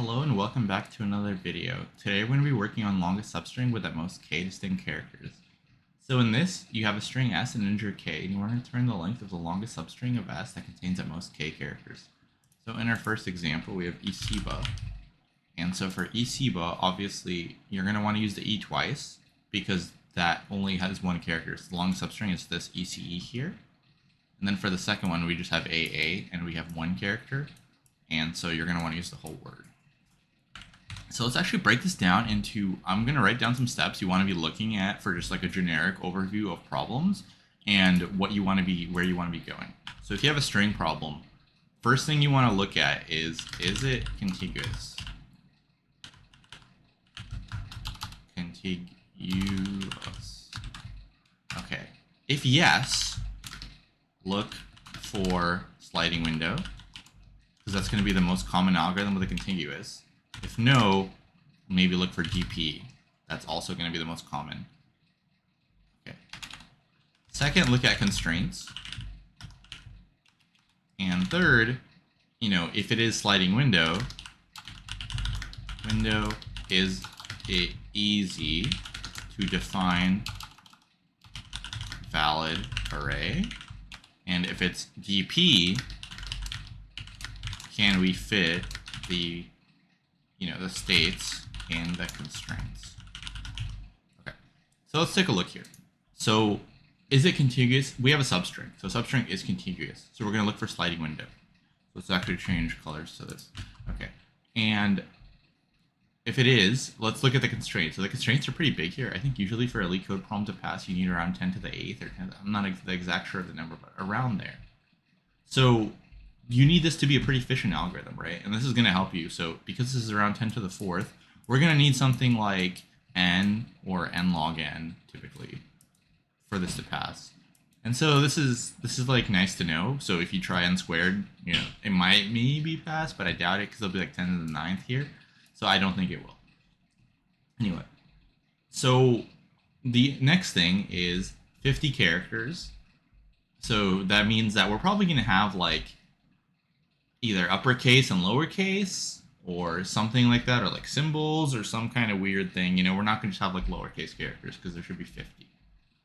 Hello and welcome back to another video. Today we're going to be working on longest substring with at most k distinct characters. So in this, you have a string s and an integer k, and you want to return the length of the longest substring of s that contains at most k characters. So in our first example, we have ECBA. And so for ECBA, obviously, you're going to want to use the e twice because that only has one character. So the longest substring is this ECE here. And then for the second one, we just have AA, and we have one character. And so you're going to want to use the whole word. So let's actually break this down into, I'm going to write down some steps you want to be looking at for just like a generic overview of problems and what you want to be, where you want to be going. So if you have a string problem, first thing you want to look at is it contiguous? Contiguous. Okay. If yes, look for sliding window, because that's going to be the most common algorithm with a contiguous. If no, maybe look for DP. That's also going to be the most common. Okay. Second, look at constraints. And third, if it is sliding window, is it easy to define valid array? And if it's DP, can we fit the the states and the constraints? Okay, so let's take a look here. So is it contiguous? We have a substring, so substring is contiguous. So we're going to look for sliding window. So let's actually change colors to this. Okay, and if it is, let's look at the constraints. So the constraints are pretty big here. I think usually for a LeetCode problem to pass, you need around 10 to the 8th or 10. I'm not the exact sure of the number, but around there. So you need this to be a pretty efficient algorithm, right? And this is going to help you. So because this is around 10 to the 4th, we're going to need something like n or n log n typically for this to pass. And so this is like nice to know. So if you try n squared, it might maybe pass, but I doubt it because it'll be like 10 to the 9th here. So I don't think it will. Anyway, so the next thing is 50 characters. So that means that we're probably going to have like either uppercase and lowercase or something like that, or like symbols or some kind of weird thing. We're not going to just have like lowercase characters because there should be 50.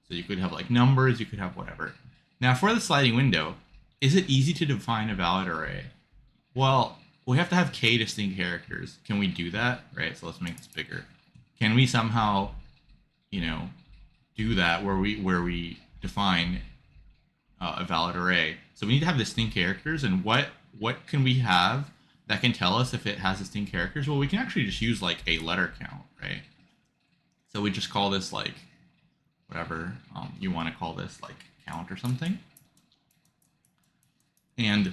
So you could have like numbers, you could have whatever. Now for the sliding window, is it easy to define a valid array? Well, we have to have k distinct characters. Can we do that? Right, so let's make this bigger. Can we somehow, do that where we define a valid array? So we need to have distinct characters, and what can we have that can tell us if it has distinct characters? Well, we can actually just use like a letter count, right? So we just call this like whatever you want to call this, like count or something. And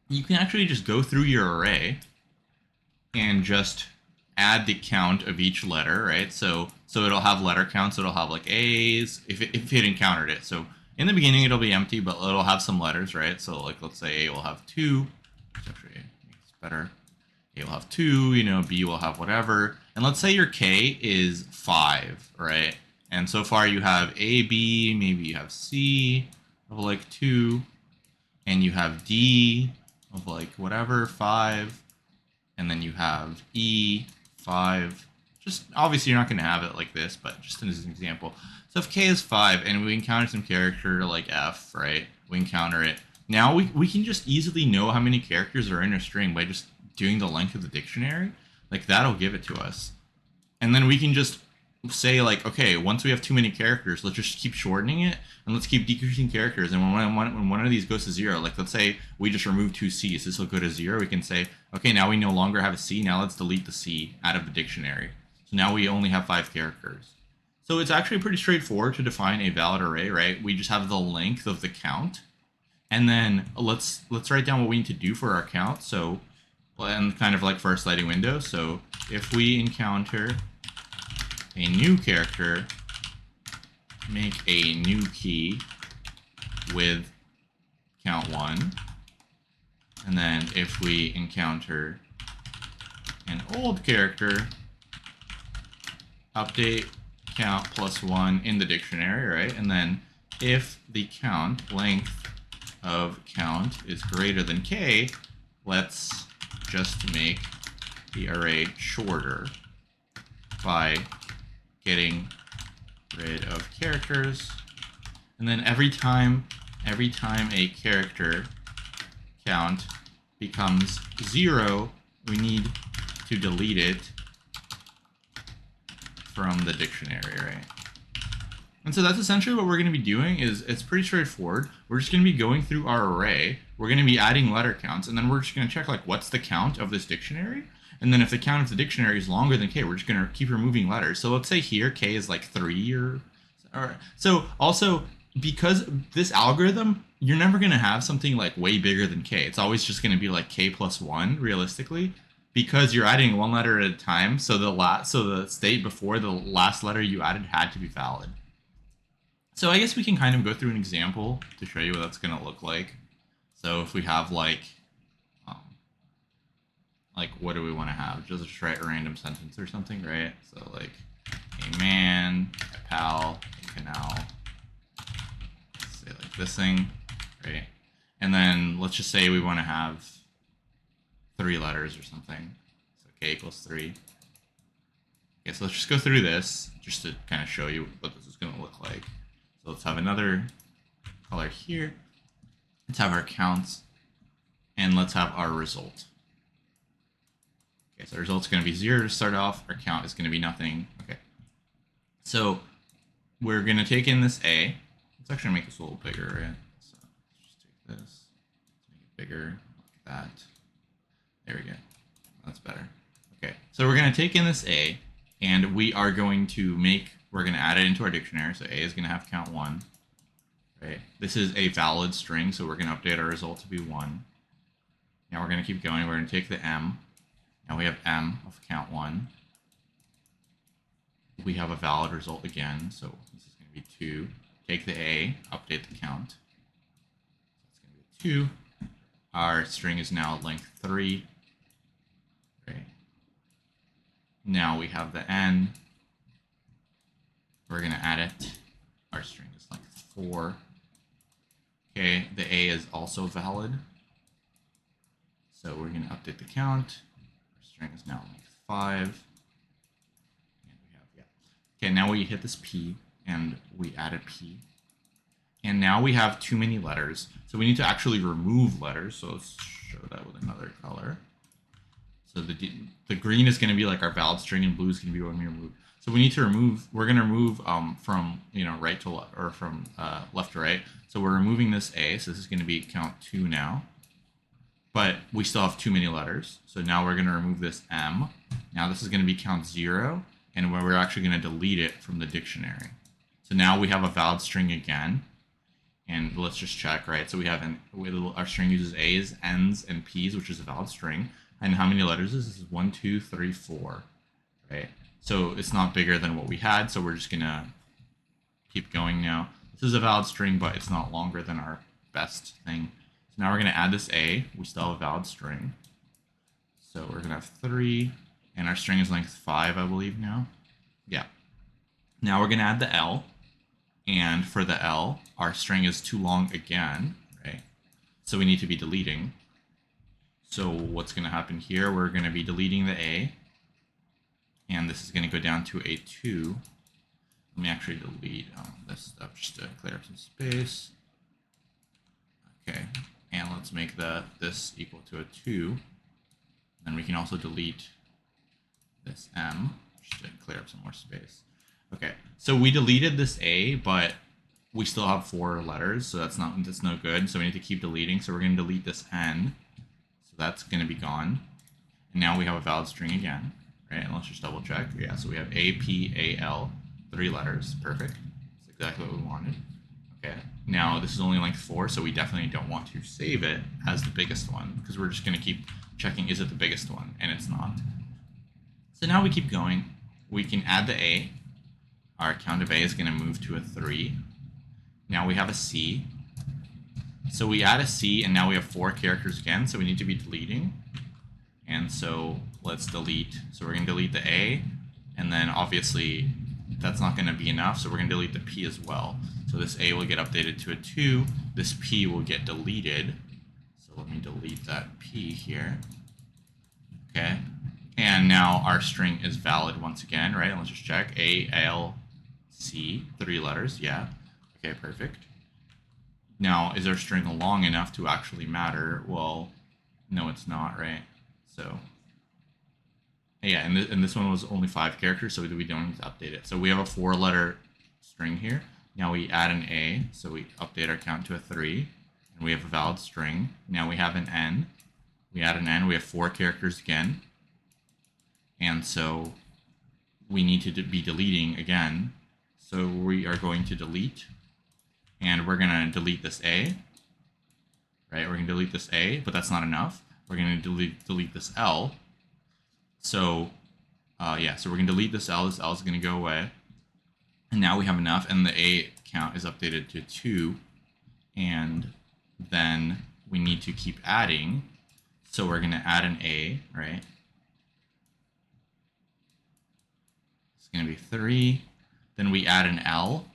you can actually just go through your array and just add the count of each letter, right? So it'll have letter counts. It'll have like A's if it encountered it. So in the beginning, it'll be empty, but it'll have some letters, right? So like, let's say A will have 2, which actually makes better. A will have 2, B will have whatever. And let's say your K is 5, right? And so far you have A, B, maybe you have C of like 2, and you have D of like whatever, 5, and then you have E, 5. Just obviously you're not going to have it like this, but just as an example. So if K is 5 and we encounter some character like F, right? We encounter it. Now we can just easily know how many characters are in a string by just doing the length of the dictionary. Like that'll give it to us. And then we can just say like, okay, once we have too many characters, let's just keep shortening it and let's keep decreasing characters. And when one of these goes to 0, like let's say we just remove 2 C's, this will go to 0. We can say, okay, now we no longer have a C. Now let's delete the C out of the dictionary. So now we only have 5 characters. So it's actually pretty straightforward to define a valid array, right? We just have the length of the count. And then let's write down what we need to do for our count. So, and kind of like for our sliding window. So if we encounter a new character, make a new key with count 1. And then if we encounter an old character, update count plus 1 in the dictionary, right? And then if the count length of count is greater than k, let's just make the array shorter by getting rid of characters. And then every time a character count becomes 0, we need to delete it from the dictionary, right? And so that's essentially what we're going to be doing. Is it's pretty straightforward. We're just going to be going through our array. We're going to be adding letter counts, and then we're just going to check like what's the count of this dictionary. And then if the count of the dictionary is longer than k, we're just going to keep removing letters. So let's say here k is like 3 or so. Also, because this algorithm, you're never going to have something like way bigger than k. It's always just going to be like k plus 1 realistically, because you're adding one letter at a time. So the state before the last letter you added had to be valid. So I guess we can kind of go through an example to show you what that's going to look like. So if we have like what do we want to have? Just write a random sentence or something, right? So like a man, a pal, a canal, say like this thing, right? And then let's just say we want to have 3 letters or something. So k equals 3. Okay, so let's just go through this just to kind of show you what this is going to look like. So let's have another color here. Let's have our counts, and let's have our result. Okay, so the result's going to be 0 to start off. Our count is going to be nothing. Okay, so we're going to take in this A. Let's actually make this a little bigger, right? So let's just take this, make it bigger, like that. There we go. That's better. Okay, so we're going to take in this A, and we're going to add it into our dictionary. So A is going to have count 1, right? This is a valid string, so we're going to update our result to be 1. Now we're going to keep going. We're going to take the M. Now we have M of count 1. We have a valid result again, so this is going to be 2. Take the A, update the count. So it's going to be 2. Our string is now length 3. Right. Now we have the N. We're going to add it. Our string is length 4. Okay, the A is also valid. So we're going to update the count. Our string is now length 5. And we have, yeah. Okay, now we hit this P, and we added P. And now we have too many letters. So we need to actually remove letters. So let's show that with another color. So the green is going to be like our valid string, and blue is going to be when we remove. So we need to remove, we're going to remove from right to left, or from left to right. So we're removing this A, so this is going to be count 2 now. But we still have too many letters. So now we're going to remove this M. Now this is going to be count 0, and we're actually going to delete it from the dictionary. So now we have a valid string again. And let's just check, right? So we have our string uses A's, N's, and P's, which is a valid string. And how many letters is this? This is 1, 2, 3, 4, right? So it's not bigger than what we had, so we're just gonna keep going now. This is a valid string, but it's not longer than our best thing. So now we're gonna add this A. We still have a valid string. So we're gonna have 3, and our string is length 5, I believe now. Yeah. Now we're gonna add the L, and for the L, our string is too long again, right? So we need to be deleting. So what's gonna happen here? We're gonna be deleting the A. And this is going to go down to a 2. Let me actually delete this stuff just to clear up some space. Okay, and let's make this equal to a 2. Then we can also delete this M just to clear up some more space. Okay, so we deleted this A, but we still have 4 letters, so that's no good. So we need to keep deleting. So we're going to delete this N. So that's going to be gone. And now we have a valid string again. Right, and let's just double check. Yeah, so we have A, P, A, L, 3 letters. Perfect. That's exactly what we wanted. Okay, now this is only length 4, so we definitely don't want to save it as the biggest one, because we're just going to keep checking, is it the biggest one? And it's not. So now we keep going. We can add the A. Our count of A is going to move to a 3. Now we have a C. So we add a C, and now we have 4 characters again, so we need to be deleting. And so let's delete. So we're going to delete the A, and then obviously that's not going to be enough, so we're going to delete the P as well. So this A will get updated to a 2. This P will get deleted. So let me delete that P here. Okay. And now our string is valid once again, right? And let's just check. A, L, C, 3 letters. Yeah. Okay, perfect. Now, is our string long enough to actually matter? Well, no, it's not, right? So, yeah, and this one was only 5 characters, so we don't need to update it. So we have a 4-letter string here. Now we add an A, so we update our count to a 3, and we have a valid string. Now we have an N. We add an N, we have 4 characters again. And so we need to be deleting again. So we are going to delete, and we're going to delete this A, right? We're going to delete this A, but that's not enough. We're going to delete this L. So yeah, so we're going to delete this L. This L is going to go away. And now we have enough, and the A count is updated to 2. And then we need to keep adding. So we're going to add an A, right? It's going to be 3. Then we add an L.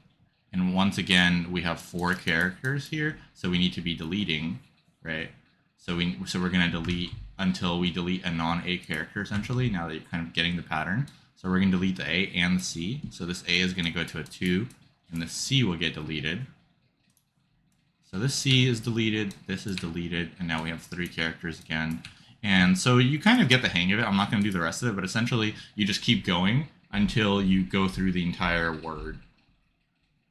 And once again, we have 4 characters here, so we need to be deleting, right? So we're going to delete until we delete a non-A character, essentially, now that you're kind of getting the pattern. So we're going to delete the A and the C. So this A is going to go to a 2, and the C will get deleted. So this C is deleted, this is deleted, and now we have 3 characters again. And so you kind of get the hang of it. I'm not going to do the rest of it, but essentially you just keep going until you go through the entire word.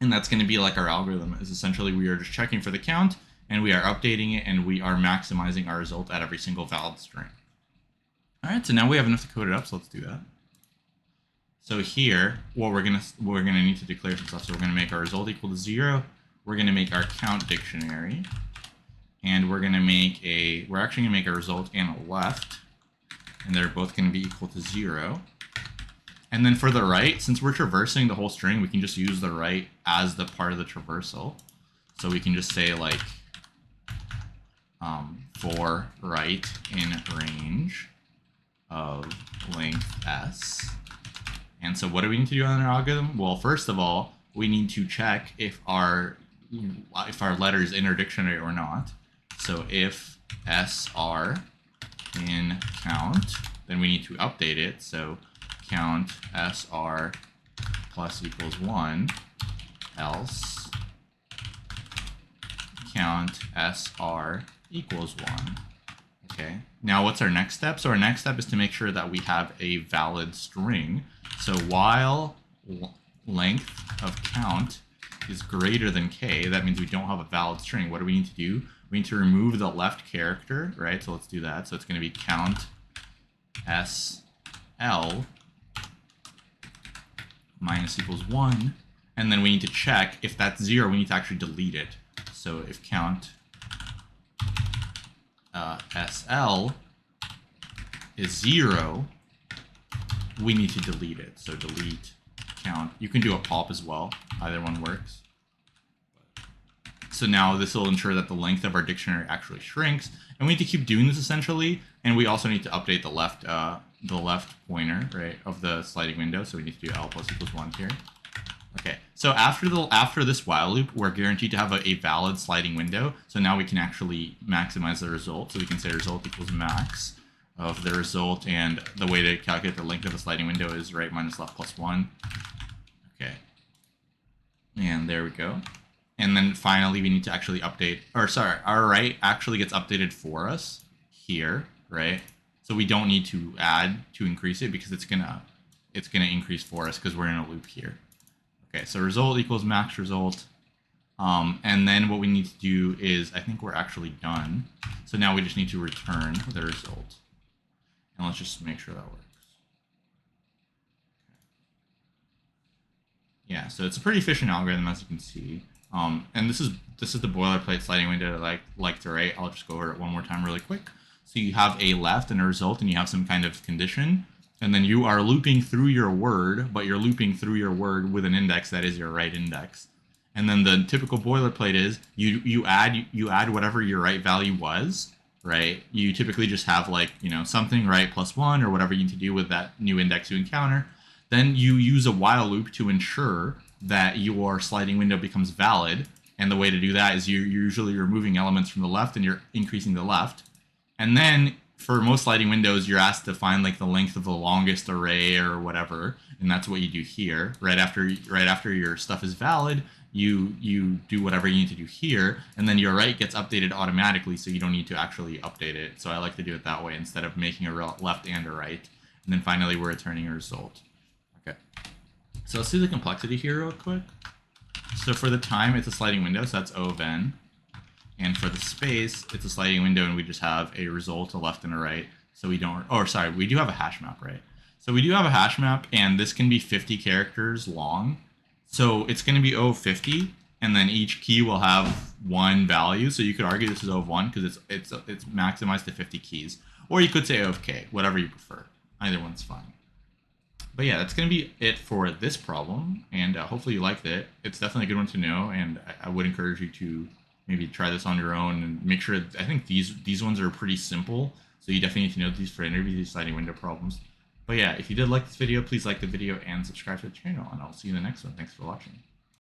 And that's going to be like our algorithm, is essentially we are just checking for the count, and we are updating it, and we are maximizing our result at every single valid string. All right, so now we have enough to code it up, so let's do that. So here, what we're gonna need to declare some stuff. So we're gonna make our result equal to 0. We're gonna make our count dictionary, and we're actually gonna make a result and a left, and they're both gonna be equal to 0. And then for the right, since we're traversing the whole string, we can just use the right as the part of the traversal. So we can just say like for right in range of length s. And so what do we need to do on our algorithm? Well, first of all, we need to check if our letter is in our dictionary or not. So if s are in count, then we need to update it. So count sr plus equals 1, else count sr equals 1. Okay, now what's our next step? So our next step is to make sure that we have a valid string. So while length of count is greater than k, that means we don't have a valid string. What do we need to do? We need to remove the left character, right? So let's do that. So it's going to be count sl minus equals 1. And then we need to check if that's 0, we need to actually delete it. So if count sl is 0, we need to delete it. So delete count. You can do a pop as well. Either one works. So now this will ensure that the length of our dictionary actually shrinks. And we need to keep doing this essentially. And we also need to update the left pointer, right, of the sliding window. So we need to do L plus equals 1 here. Okay, so after this while loop, we're guaranteed to have a valid sliding window. So now we can actually maximize the result. So we can say result equals max of the result, and the way to calculate the length of the sliding window is right minus left plus 1. Okay, and there we go. And then finally, we need to actually update, or sorry, our right actually gets updated for us here, right? So we don't need to add to increase it because it's gonna increase for us because we're in a loop here. Okay, so result equals max result. And then what we need to do is, I think we're actually done. So now we just need to return the result. And let's just make sure that works. Yeah, so it's a pretty efficient algorithm, as you can see. And this is the boilerplate sliding window that I like to write. I'll just go over it one more time really quick. So you have a left and a result, and you have some kind of condition. And then you are looping through your word, but you're looping through your word with an index that is your right index. And then the typical boilerplate is you add whatever your right value was, right? You typically just have like, something right plus 1 or whatever you need to do with that new index you encounter. Then you use a while loop to ensure that your sliding window becomes valid. And the way to do that is you're usually removing elements from the left and you're increasing the left. And then for most sliding windows, you're asked to find like the length of the longest array or whatever, and that's what you do here. Right after your stuff is valid, you do whatever you need to do here, and then your right gets updated automatically, so you don't need to actually update it. So I like to do it that way instead of making a left and a right. And then finally, we're returning a result. Okay. So let's do the complexity here real quick. So for the time, it's a sliding window, so that's O of n. And for the space, it's a sliding window, and we just have a result, a left and a right. So we don't, or sorry, we do have a hash map, right? So we do have a hash map, and this can be 50 characters long. So it's going to be O of 50, and then each key will have one value. So you could argue this is O of 1 because it's maximized to 50 keys. Or you could say O of k, whatever you prefer. Either one's fine. But yeah, that's going to be it for this problem, and hopefully you liked it. It's definitely a good one to know, and I would encourage you to maybe try this on your own and make sure. I think these ones are pretty simple, so you definitely need to know these for interviews, these sliding window problems. But yeah, if you did like this video, please like the video and subscribe to the channel, and I'll see you in the next one. Thanks for watching.